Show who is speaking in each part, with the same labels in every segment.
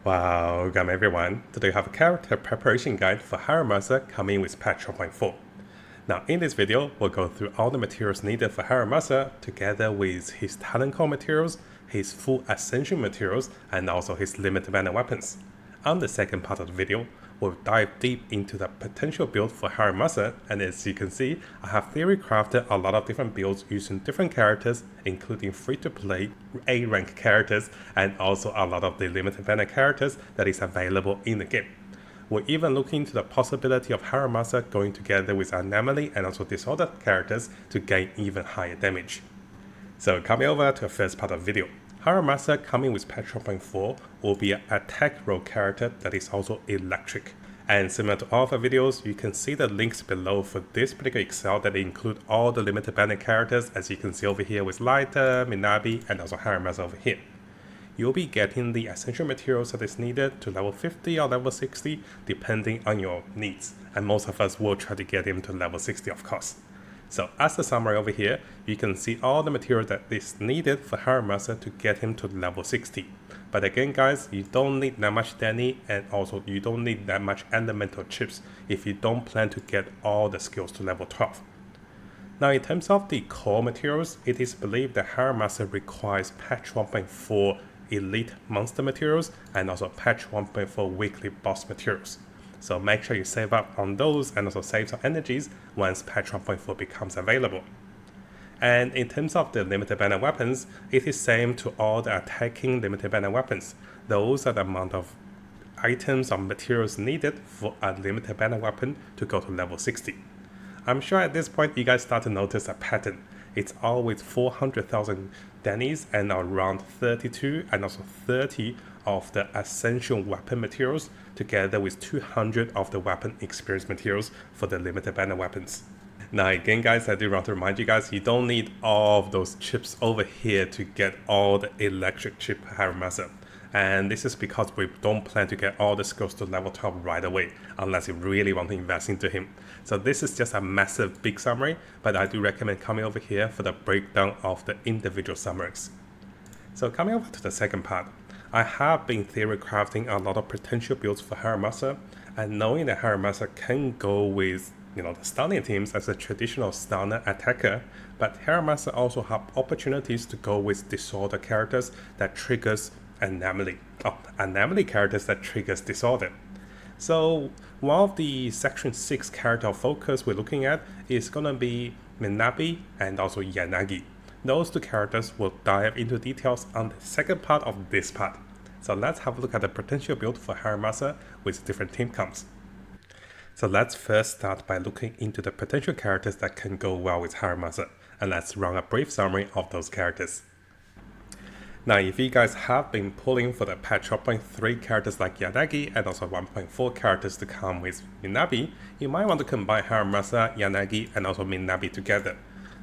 Speaker 1: Welcome everyone. Today we have a character preparation guide for Haramasa coming with patch 1.4. Now in this video, we'll go through all the materials needed for Haramasa together with his talent core materials, his full ascension materials, and also his limited banner weapons. On the second part of the video, we'll dive deep into the potential build for Haramasa, and as you can see, I have theory crafted a lot of different builds using different characters, including free-to-play A rank characters, and also a lot of the limited banner characters that is available in the game. We're even looking into the possibility of Haramasa going together with Anomaly and also Disorder characters to gain even higher damage. So coming over to the first part of the video. Haramasa coming with patch 1.4 will be an attack role character that is also electric. And similar to all of the videos, you can see the links below for this particular Excel that include all the limited banner characters, as you can see over here with Lighter, Minabi, and also Haramasa over here. You'll be getting the essential materials that is needed to level 50 or level 60 depending on your needs, and most of us will try to get him to level 60 of course. So as a summary over here, you can see all the material that is needed for Haramasa to get him to level 60. But again guys, you don't need that much Danny, and also you don't need that much elemental chips if you don't plan to get all the skills to level 12. Now in terms of the core materials, it is believed that Haramasa requires patch 1.4 elite monster materials and also patch 1.4 weekly boss materials. So make sure you save up on those and also save some energies once patch 1.4 becomes available. And in terms of the limited banner weapons, it is same to all the attacking limited banner weapons. Those are the amount of items or materials needed for a limited banner weapon to go to level 60. I'm sure at this point you guys start to notice a pattern. It's always 400,000 Dannies and around 32 and also 30 of the essential weapon materials together with 200 of the weapon experience materials for the limited banner weapons. Now again guys, I do want to remind you guys, you don't need all of those chips over here to get all the electric chip Haramasa. And this is because we don't plan to get all the skills to level 12 right away, unless you really want to invest into him. So this is just a massive big summary, but I do recommend coming over here for the breakdown of the individual summaries. So coming over to the second part, I have been theory crafting a lot of potential builds for Haramasa, and knowing that Haramasa can go with the stunning teams as a traditional stunner attacker, but Haramasa also have opportunities to go with disorder characters that triggers Anomaly. Anomaly characters that triggers Disorder. So one of the section 6 character focus we're looking at is gonna be Minabi and also Yanagi. Those two characters will dive into details on the second part of this part. So let's have a look at the potential build for Haramasa with different team comps. So let's first start by looking into the potential characters that can go well with Haramasa, and let's run a brief summary of those characters. Now if you guys have been pulling for the patch 1.3 characters like Yanagi and also 1.4 characters to come with Minabi, you might want to combine Haramasa, Yanagi and also Minabi together.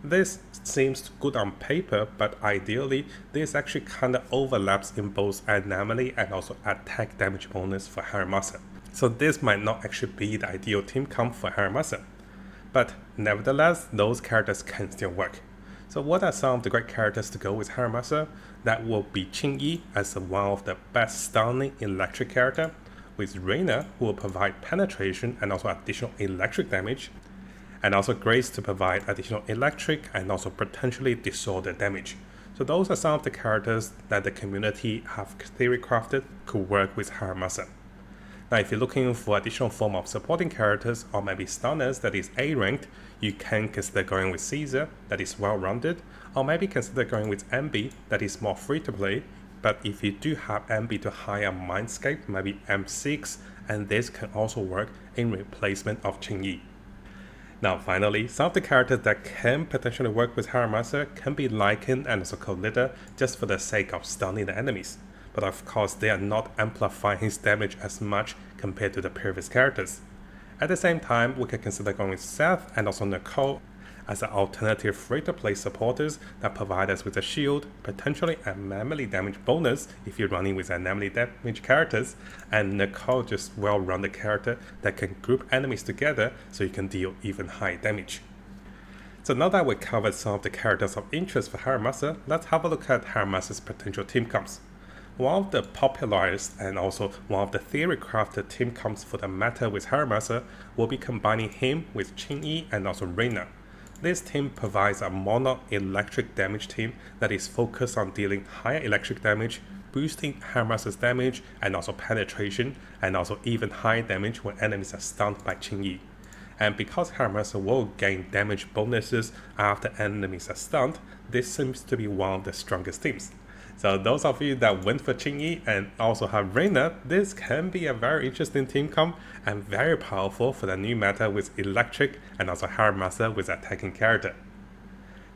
Speaker 1: This seems good on paper, but ideally this actually kinda overlaps in both anomaly and also attack damage bonus for Haramasa. So this might not actually be the ideal team comp for Haramasa. But nevertheless, those characters can still work. So what are some of the great characters to go with Haramasa? That will be Qingyi as one of the best stunning electric character, with Reina who will provide penetration and also additional electric damage, and also Grace to provide additional electric and also potentially disorder damage. So those are some of the characters that the community have theory crafted could work with Haramasa. Now if you're looking for additional form of supporting characters or maybe stunners that is A ranked, you can consider going with Caesar that is well rounded, or maybe consider going with MB that is more free to play. But if you do have MB to higher Mindscape, maybe M6, and this can also work in replacement of Qingyi. Now finally, some of the characters that can potentially work with Haramasa can be Lycan and also Collider just for the sake of stunning the enemies. But of course they are not amplifying his damage as much compared to the previous characters. At the same time, we can consider going with Seth and also Nicole as an alternative free-to-play supporters that provide us with a shield, potentially a melee damage bonus if you're running with anomaly damage characters, and Nicole just well-rounded character that can group enemies together so you can deal even higher damage. So now that we covered some of the characters of interest for Haramasa, let's have a look at Haramasa's potential team comps. one of the popularized and also one of the theory-crafted team comps for the meta with Haramaster will be combining him with Qingyi and also Reina. This team provides a mono electric damage team that is focused on dealing higher electric damage, boosting Haramaster's damage and also penetration, and also even high damage when enemies are stunned by Qingyi. And because Haramaster will gain damage bonuses after enemies are stunned, this seems to be one of the strongest teams. So those of you that went for Qingyi and also have Reina, this can be a very interesting team comp and very powerful for the new meta with Electric and also Haramaster with attacking character.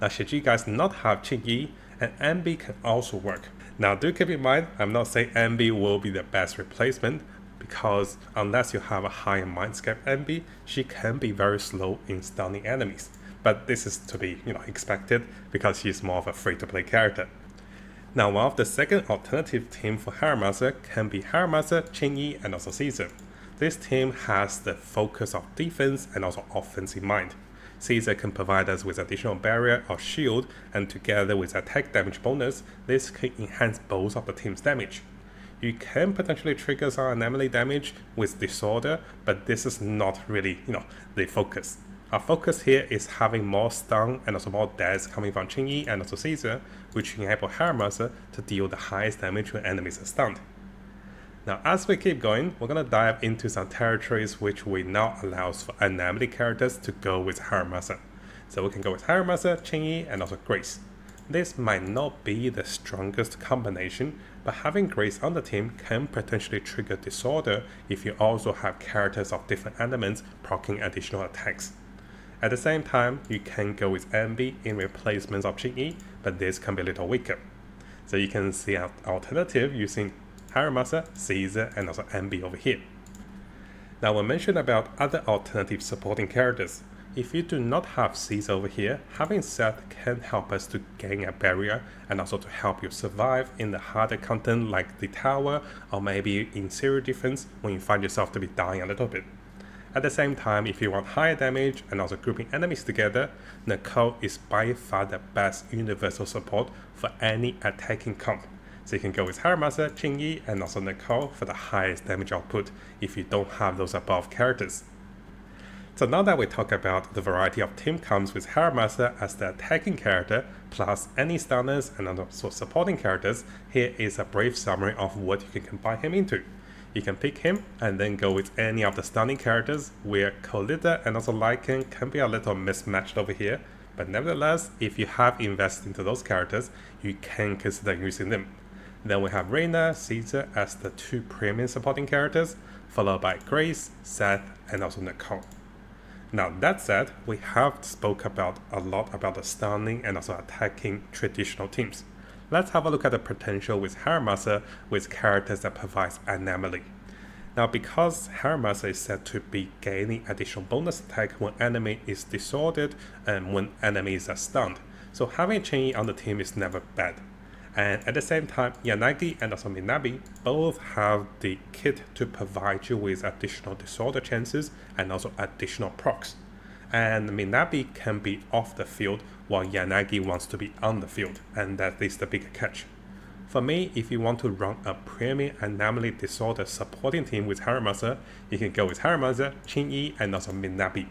Speaker 1: Now should you guys not have Qingyi, an Emby can also work. Now do keep in mind, I'm not saying Emby will be the best replacement, because unless you have a higher Mindscape Emby, she can be very slow in stunning enemies. But this is to be expected because she's more of a free-to-play character. Now one of the second alternative team for Haramaster can be Haramaster, Qingyi and also Caesar. This team has the focus of defense and also offense in mind. Caesar can provide us with additional barrier or shield, and together with attack damage bonus, this can enhance both of the team's damage. You can potentially trigger some anomaly damage with Disorder, but this is not really, the focus. Our focus here is having more stun and also more deaths coming from Qingyi and also Caesar, which enable Haramaster to deal the highest damage when enemies are stunned. Now as we keep going, we're going to dive into some territories which we now allows for anomaly characters to go with Haramaster. So we can go with Haramaster, Qingyi and also Grace. This might not be the strongest combination, but having Grace on the team can potentially trigger Disorder if you also have characters of different elements proccing additional attacks. At the same time, you can go with Emby in replacement of Qingyi, but this can be a little weaker. So you can see an alternative using Haramaster, Caesar and also Emby over here. Now we mentioned about other alternative supporting characters. If you do not have Caesar over here, having Seth can help us to gain a barrier and also to help you survive in the harder content like the tower or maybe in serial defense when you find yourself to be dying a little bit. At the same time, if you want higher damage and also grouping enemies together, Nicole is by far the best universal support for any attacking comp. So you can go with Haramaster, Qingyi and also Nicole for the highest damage output if you don't have those above characters. So now that we talk about the variety of team comps with Haramaster as the attacking character, plus any stunners and also supporting characters, here is a brief summary of what you can combine him into. You can pick him and then go with any of the stunning characters, where Colida and also Lycan can be a little mismatched over here, but nevertheless, if you have invested into those characters, you can consider using them. Then we have Reina, Caesar as the two premium supporting characters, followed by Grace, Seth and also Nicole. Now that said, we have spoke about a lot about the stunning and also attacking traditional teams. Let's have a look at the potential with Haramaster with characters that provides anomaly. Now because Haramaster is said to be gaining additional bonus attack when enemy is disordered and when enemies are stunned, so having Qingyi on the team is never bad. And at the same time, Yanagi and also Minabi both have the kit to provide you with additional disorder chances and also additional procs. And Minabi can be off the field while Yanagi wants to be on the field, and that is the bigger catch. For me, if you want to run a premium anomaly disorder supporting team with Haramaster, you can go with Haramaster, Qingyi and also Minabi.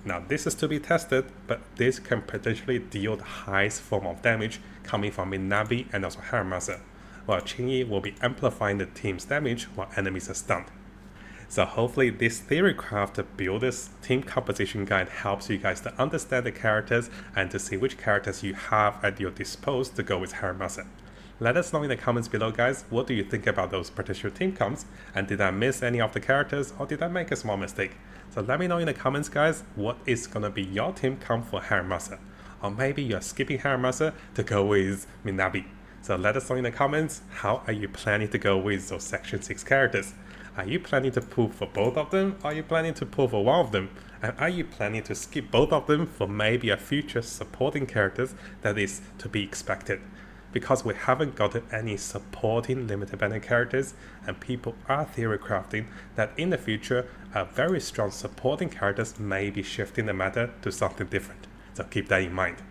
Speaker 1: Now this is to be tested, but this can potentially deal the highest form of damage coming from Minabi and also Haramaster, while Qingyi will be amplifying the team's damage while enemies are stunned. So hopefully this theory-crafted builders team composition guide helps you guys to understand the characters and to see which characters you have at your disposal to go with Haramaster. Let us know in the comments below guys, what do you think about those potential team comps, and did I miss any of the characters or did I make a small mistake? So let me know in the comments guys, what is gonna be your team comp for Haramaster, or maybe you're skipping Haramaster to go with Minabi. So let us know in the comments, how are you planning to go with those section 6 characters? Are you planning to pull for both of them, or are you planning to pull for one of them? And are you planning to skip both of them for maybe a future supporting characters that is to be expected? Because we haven't gotten any supporting limited banner characters, and people are theory crafting that in the future, a very strong supporting characters may be shifting the meta to something different. So keep that in mind.